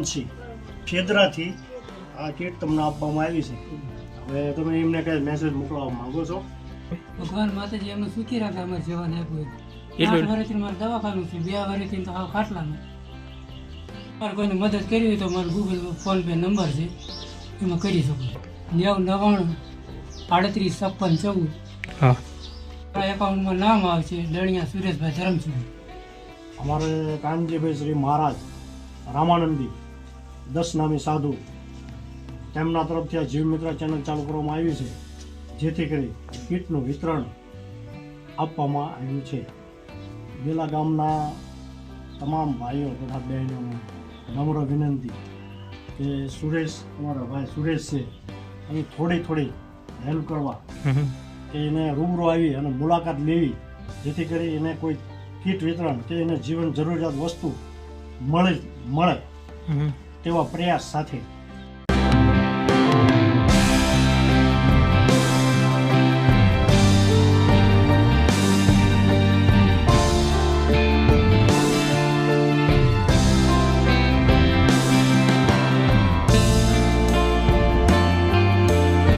માનસી ખેદરાથી આ કીટ તમને આપવામાં આવી છે. હવે તમે એમને કઈ મેસેજ મોકલવા માંગો છો? ભગવાન માતાજી એમને સુખી રાખે. અમારે જવાને આપ્યું 8 વર્ષથી મારે દવાખાનું છે, 2 વર્ષથી તો હાવ ખાટલાનું. મારે કોઈને મદદ કરવી હોય તો મારો ગૂગલ ફોન પે નંબર છે, એમાં કરી શકો. 99 38 56 14. હા, મારા એકાઉન્ટમાં નામ આવશે દણિયા સુરેશભાઈ ધરમસિંહ. અમારે કાનજીભાઈ શ્રી મહારાજ રામાનંદી 10 નામી સાધુ તેમના તરફથી આ જીવ મિત્ર ચેનલ ચાલુ કરવામાં આવી છે, જેથી કરી કીટનું વિતરણ આપવામાં આવ્યું છે. બેલા ગામના તમામ ભાઈઓ તથા બહેનોને નમ્ર વિનંતી કે સુરેશ, અમારા ભાઈ સુરેશ છે, એની થોડી હેલ્પ કરવા, કે એને રૂબરૂ આવી અને મુલાકાત લેવી, જેથી કરી એને કોઈ કીટ વિતરણ કે એને જીવન જરૂરિયાત વસ્તુ મળે તેવા પ્રયાસ સાથે